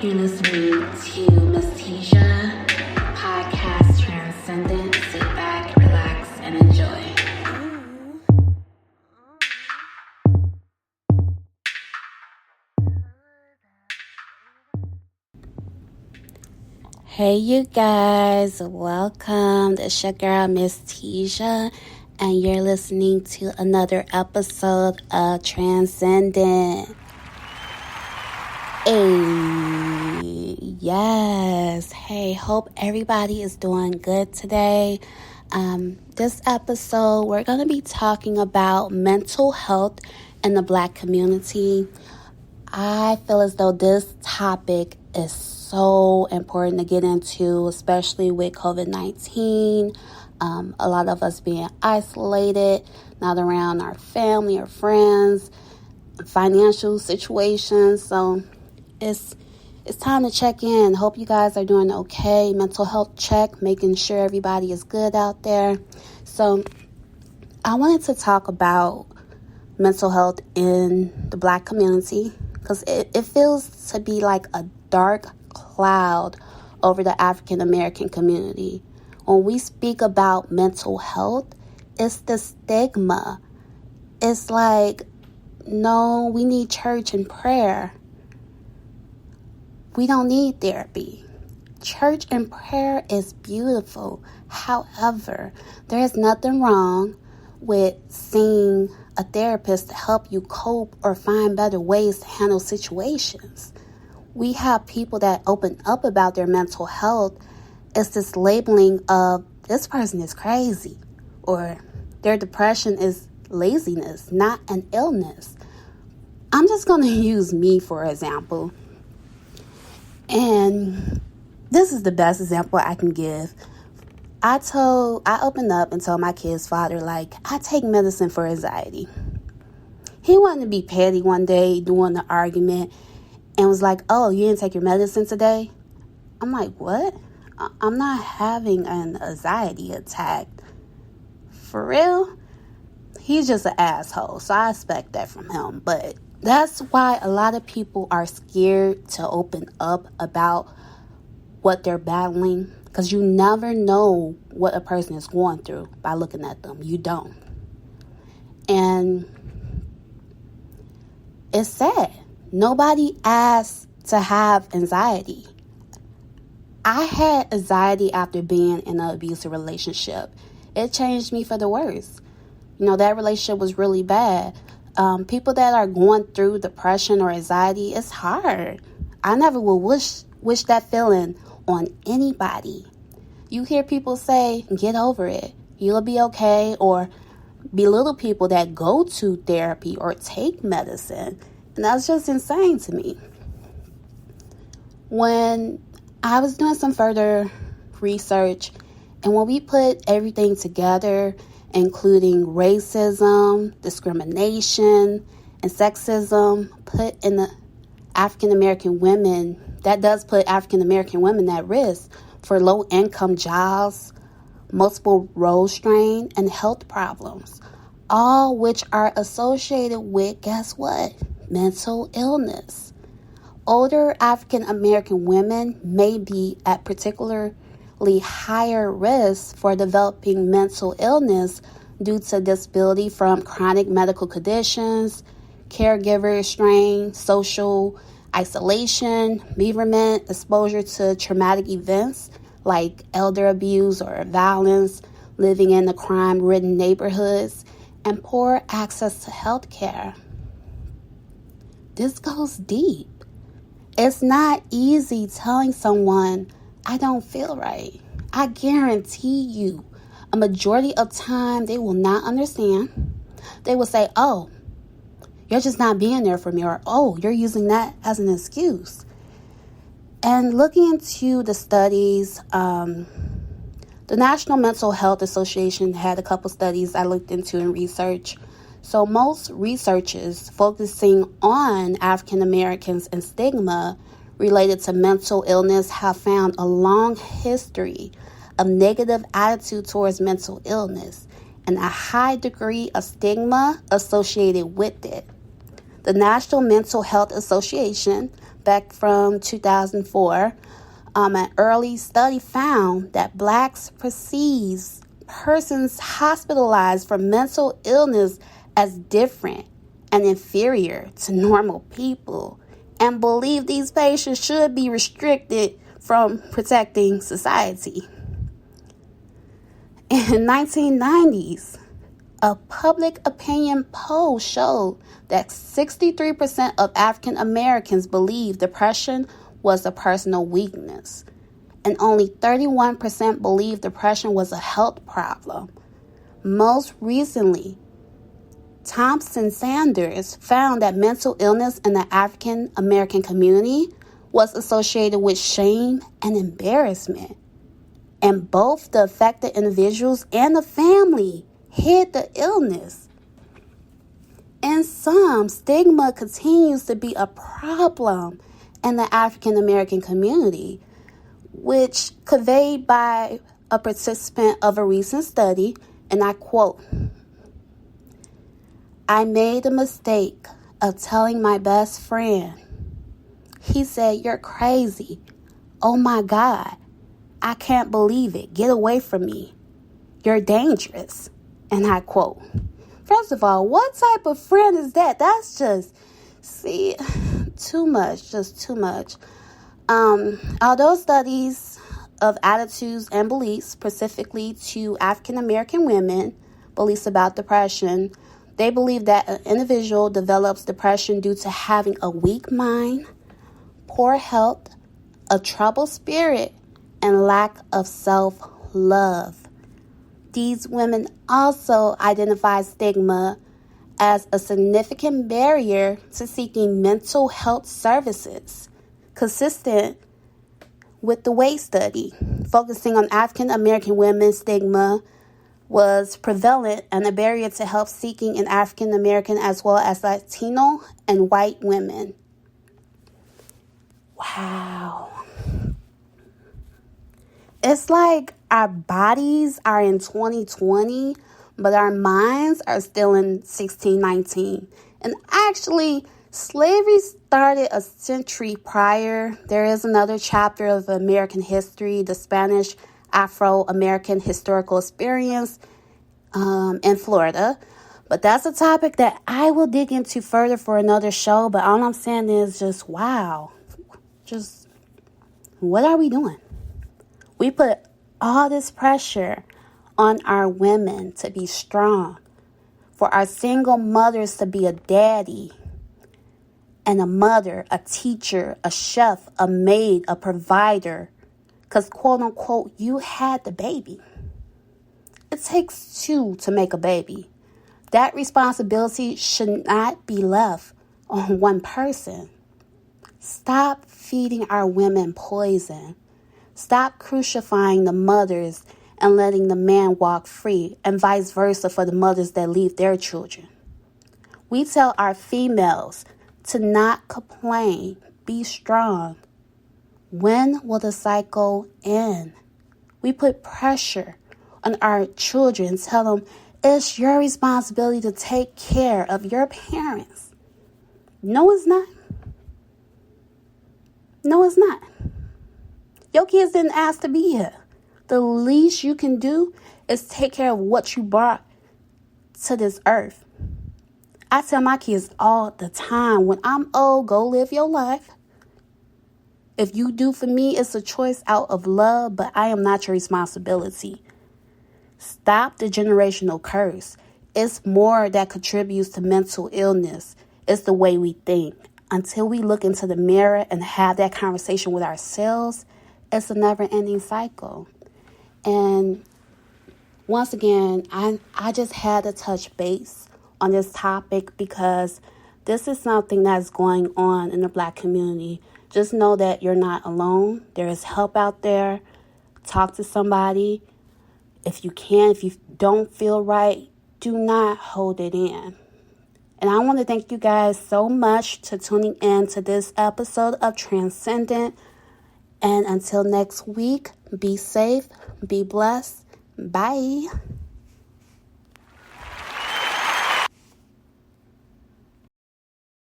You're listening to Miss Tisha, podcast Transcendent. Sit back, relax, and enjoy. Hey, you guys, welcome. It's your girl, Miss Tisha, and you're listening to another episode of Transcendent. Hey, yes. Hey, hope everybody is doing good today. This episode, we're going to be talking about mental health in the Black community. I feel as though this topic is so important to get into, especially with COVID-19. A lot of us being isolated, not around our family or friends, financial situations. So it's time to check in. Hope you guys are doing okay. Mental health check, making sure everybody is good out there. So I wanted to talk about mental health in the Black community because it feels to be like a dark cloud over the African American community. When we speak about mental health, it's the stigma. It's like, no, we need church and prayer. We don't need therapy. Church and prayer is beautiful. However, there is nothing wrong with seeing a therapist to help you cope or find better ways to handle situations. We have people that open up about their mental health. It's this labeling of this person is crazy or their depression is laziness, not an illness. I'm just going to use me for example. And this is the best example I can give. I opened up and told my kid's father, I take medicine for anxiety. He wanted to be petty one day during the argument and was like, oh, you didn't take your medicine today? I'm like, what? I'm not having an anxiety attack. For real? He's just an asshole, so I expect that from him. But that's why a lot of people are scared to open up about what they're battling, because you never know what a person is going through by looking at them. You don't. And it's sad. Nobody asked to have anxiety. I had anxiety after being in an abusive relationship. It changed me for the worse. That relationship was really bad. People that are going through depression or anxiety, it's hard. I never will wish that feeling on anybody. You hear people say, get over it, you'll be okay, or belittle people that go to therapy or take medicine. And that's just insane to me. When I was doing some further research, and when we put everything together, including racism, discrimination, and sexism, put in the African American women, that does put African American women at risk for low income jobs, multiple role strain, and health problems, all which are associated with, guess what? Mental illness. Older African American women may be at particularly higher risk for developing mental illness due to disability from chronic medical conditions, caregiver strain, social isolation, bereavement, exposure to traumatic events like elder abuse or violence, living in the crime-ridden neighborhoods, and poor access to health care. This goes deep. It's not easy telling someone, I don't feel right. I guarantee you, a majority of time, they will not understand. They will say, oh, you're just not being there for me, or, oh, you're using that as an excuse. And looking into the studies, the National Mental Health Association had a couple studies I looked into in research. So most researchers focusing on African Americans and stigma related to mental illness have found a long history of negative attitude towards mental illness and a high degree of stigma associated with it. The National Mental Health Association, back from 2004, an early study found that blacks perceive persons hospitalized for mental illness as different and inferior to normal people, and believe these patients should be restricted from protecting society. In 1990s, a public opinion poll showed that 63% of African Americans believed depression was a personal weakness, and only 31% believed depression was a health problem. Most recently, Thompson Sanders found that mental illness in the African American community was associated with shame and embarrassment, and both the affected individuals and the family hid the illness. In some, stigma continues to be a problem in the African American community, which conveyed by a participant of a recent study, and I quote, "I made a mistake of telling my best friend. He said, 'You're crazy. Oh my God. I can't believe it. Get away from me. You're dangerous.'" And I quote. First of all, what type of friend is that? That's just, too much, just too much. Although studies of attitudes and beliefs, specifically to African American women, beliefs about depression, they believe that an individual develops depression due to having a weak mind, poor health, a troubled spirit, and lack of self-love. These women also identify stigma as a significant barrier to seeking mental health services, consistent with the WAIT study. Focusing on African American women, stigma was prevalent and a barrier to help seeking in African American as well as Latino and white women. Wow. It's like our bodies are in 2020, but our minds are still in 1619. And actually, slavery started a century prior. There is another chapter of American history, the Spanish Afro-American historical experience in Florida. But that's a topic that I will dig into further for another show. But all I'm saying is just, wow. Just, what are we doing? We put all this pressure on our women to be strong, for our single mothers to be a daddy and a mother, a teacher, a chef, a maid, a provider, because quote unquote, you had the baby. It takes two to make a baby. That responsibility should not be left on one person. Stop feeding our women poison. Stop crucifying the mothers and letting the man walk free, and vice versa for the mothers that leave their children. We tell our females to not complain, be strong. When will the cycle end? We put pressure on our children, tell them it's your responsibility to take care of your parents. No, it's not. No, it's not. Your kids didn't ask to be here. The least you can do is take care of what you brought to this earth. I tell my kids all the time, when I'm old, go live your life. If you do for me, it's a choice out of love, but I am not your responsibility. Stop the generational curse. It's more that contributes to mental illness. It's the way we think. Until we look into the mirror and have that conversation with ourselves, it's a never-ending cycle. And once again, I just had to touch base on this topic because this is something that's going on in the Black community. Just know that you're not alone. There is help out there. Talk to somebody. If you can, if you don't feel right, do not hold it in. And I want to thank you guys so much for tuning in to this episode of Transcendent. And until next week, be safe, be blessed. Bye.